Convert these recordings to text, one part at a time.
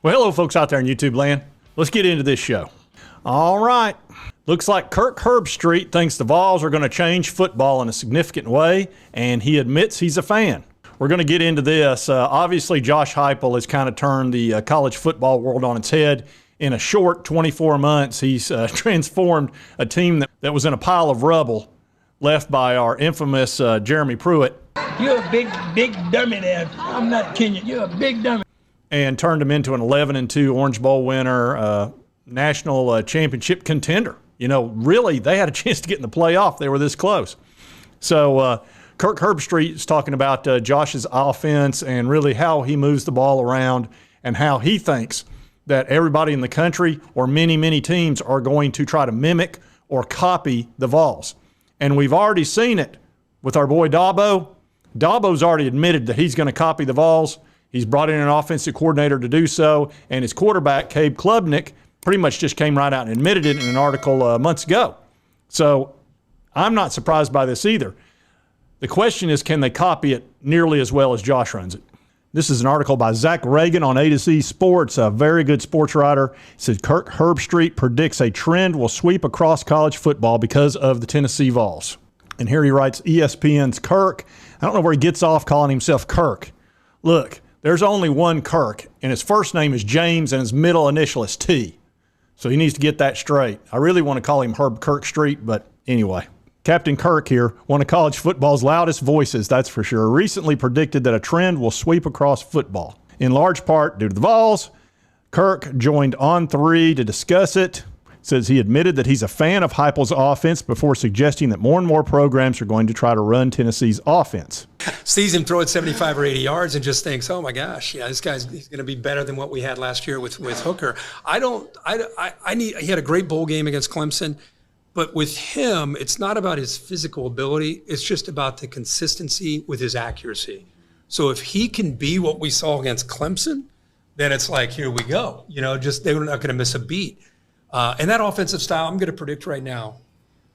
Well, hello, folks out there in YouTube land. Let's get into this show. All right. Looks like Kirk Herbstreit thinks the Vols are going to change football in a significant way, and he admits he's a fan. We're going to get into this. Obviously, Josh Heupel has kind of turned the college football world on its head. In a short 24 months, he's transformed a team that was in a pile of rubble left by our infamous Jeremy Pruitt. You're a big dummy there. I'm not kidding you. You're a big dummy. And turned him into an 11-2 Orange Bowl winner, national championship contender. You know, really, they had a chance to get in the playoff. They were this close. So Kirk Herbstreit is talking about Josh's offense and really how he moves the ball around and how he thinks that everybody in the country or many, many teams are going to try to mimic or copy the Vols. And we've already seen it with our boy Dabo. Dabo's already admitted that he's going to copy the Vols. He's brought in an offensive coordinator to do so, and his quarterback, Cabe Klubnik, pretty much just came right out and admitted it in an article months ago. So I'm not surprised by this either. The question is, can they copy it nearly as well as Josh runs it? This is an article by Zach Reagan on A to Z Sports, a very good sports writer. It says Kirk Herbstreit predicts a trend will sweep across college football because of the Tennessee Vols. And here he writes, ESPN's Kirk. I don't know where he gets off calling himself Kirk. Look, there's only one Kirk, and his first name is James, and his middle initial is T. So he needs to get that straight. I really want to call him Herb Kirkstreet, but anyway. Captain Kirk here, one of college football's loudest voices, that's for sure, recently predicted that a trend will sweep across football. In large part due to the Vols, Kirk joined On3 to discuss it. Says he admitted that he's a fan of Heupel's offense before suggesting that more and more programs are going to try to run Tennessee's offense. Sees him throw it 75 or 80 yards and just thinks, oh my gosh, yeah, he's going to be better than what we had last year with Hooker. He had a great bowl game against Clemson, but with him, it's not about his physical ability. It's just about the consistency with his accuracy. So if he can be what we saw against Clemson, then it's like, here we go. You know, just they were not going to miss a beat. And that offensive style, I'm going to predict right now.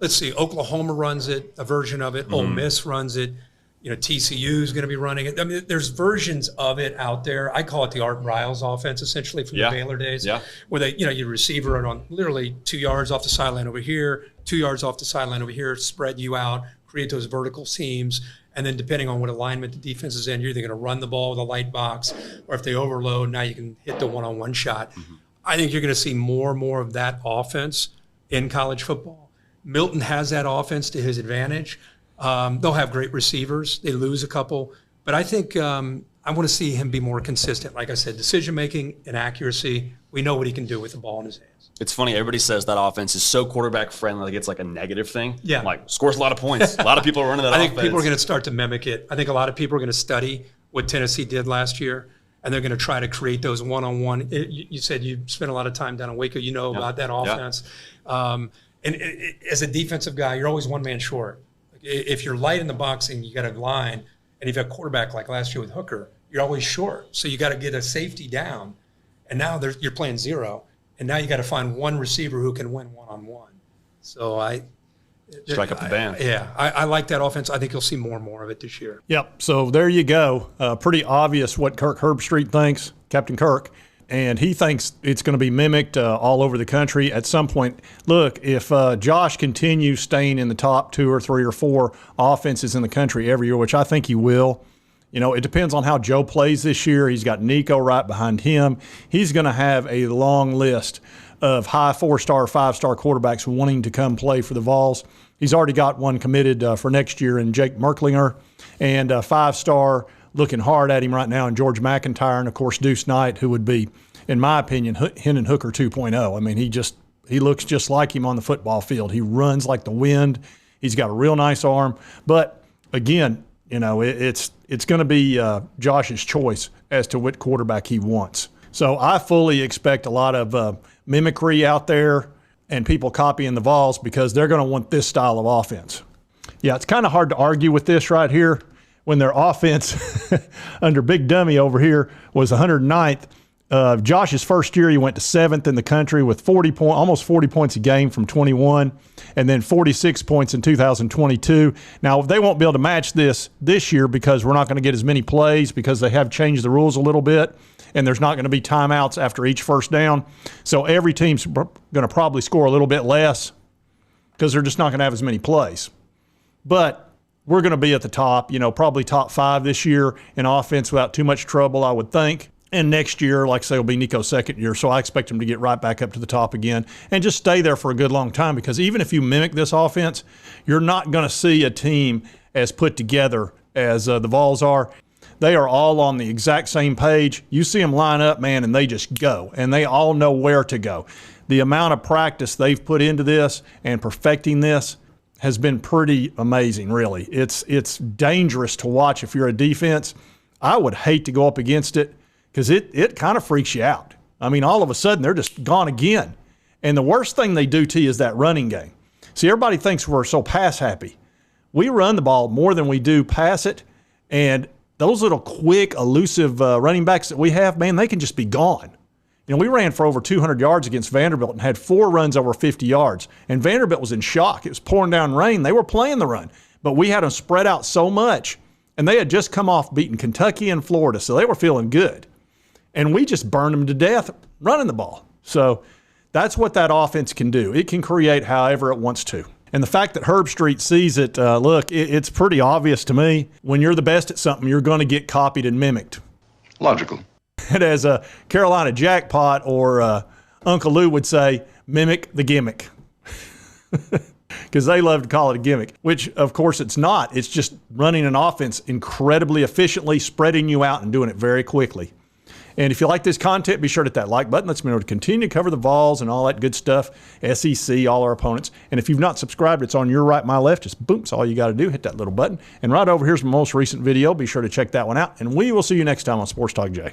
Let's see, Oklahoma runs it, a version of it. Ole Miss runs it. You know, TCU is going to be running it. I mean, there's versions of it out there. I call it the Art Briles offense, essentially, from the Baylor days, where they, you know, your receiver are on literally 2 yards off the sideline over here, 2 yards off the sideline over here, spread you out, create those vertical seams, and then depending on what alignment the defense is in, you're either going to run the ball with a light box, or if they overload, now you can hit the one-on-one shot. I think you're going to see more and more of that offense in college football. Milton has that offense to his advantage. They'll have great receivers. They lose a couple. But I think I want to see him be more consistent. Like I said, decision-making and accuracy, we know what he can do with the ball in his hands. It's funny, everybody says that offense is so quarterback-friendly, like it's like a negative thing. Yeah. Like, scores a lot of points. A lot of people are running that offense. I think people are going to start to mimic it. I think a lot of people are going to study what Tennessee did last year, and they're going to try to create those one-on-one. You said you spent a lot of time down in Waco. You know about that offense. As a defensive guy, you're always one man short. If you're light in the box and you got a line, and if you have a quarterback like last year with Hooker, you're always short. So you got to get a safety down. And now you're playing zero. And now you got to find one receiver who can win one-on-one. So strike up the band. I like that offense. I think you'll see more and more of it this year. Yep, so there you go. Pretty obvious what Kirk Herbstreit thinks, Captain Kirk. And he thinks it's going to be mimicked all over the country at some point. Look, if Josh continues staying in the top 2 or 3 or 4 offenses in the country every year, which I think he will, you know, it depends on how Joe plays this year. He's got Nico right behind him. He's going to have a long list of high 4-star, 5-star quarterbacks wanting to come play for the Vols. He's already got one committed for next year in Jake Merklinger, and a 5-star looking hard at him right now in George McIntyre, and, of course, Deuce Knight, who would be, in my opinion, Hendon Hooker 2.0. I mean, he looks just like him on the football field. He runs like the wind. He's got a real nice arm. But, again, you know, it's going to be Josh's choice as to what quarterback he wants. So I fully expect a lot of mimicry out there and people copying the Vols because they're going to want this style of offense. Yeah, it's kind of hard to argue with this right here when their offense under Big Dummy over here was 109th. Josh's first year, he went to 7th in the country with almost 40 points a game from 21, and then 46 points in 2022. Now, they won't be able to match this year because we're not going to get as many plays because they have changed the rules a little bit, and there's not going to be timeouts after each first down. So every team's going to probably score a little bit less because they're just not going to have as many plays. But we're going to be at the top, probably top 5 this year in offense without too much trouble, I would think. And next year, like I say, will be Nico's second year, so I expect him to get right back up to the top again and just stay there for a good long time, because even if you mimic this offense, you're not going to see a team as put together as the Vols are. They are all on the exact same page. You see them line up, man, and they just go, and they all know where to go. The amount of practice they've put into this and perfecting this has been pretty amazing, really. It's dangerous to watch if you're a defense. I would hate to go up against it, because it kind of freaks you out. I mean, all of a sudden, they're just gone again. And the worst thing they do to you is that running game. See, everybody thinks we're so pass happy. We run the ball more than we do pass it, and those little quick, elusive running backs that we have, man, they can just be gone. We ran for over 200 yards against Vanderbilt and had 4 runs over 50 yards, and Vanderbilt was in shock. It was pouring down rain. They were playing the run, but we had them spread out so much, and they had just come off beating Kentucky and Florida, so they were feeling good. And we just burned them to death running the ball. So that's what that offense can do. It can create however it wants to. And the fact that Herbstreit sees it, it's pretty obvious to me. When you're the best at something, you're going to get copied and mimicked. Logical. And as a Carolina Jackpot or Uncle Lou would say, mimic the gimmick. Because they love to call it a gimmick, which, of course, it's not. It's just running an offense incredibly efficiently, spreading you out, and doing it very quickly. And if you like this content, be sure to hit that like button. Let's me know to continue to cover the Vols and all that good stuff, SEC, all our opponents. And if you've not subscribed, it's on your right, my left. Just boom, that's all you got to do. Hit that little button. And right over here's my most recent video. Be sure to check that one out. And we will see you next time on Sports Talk Jay.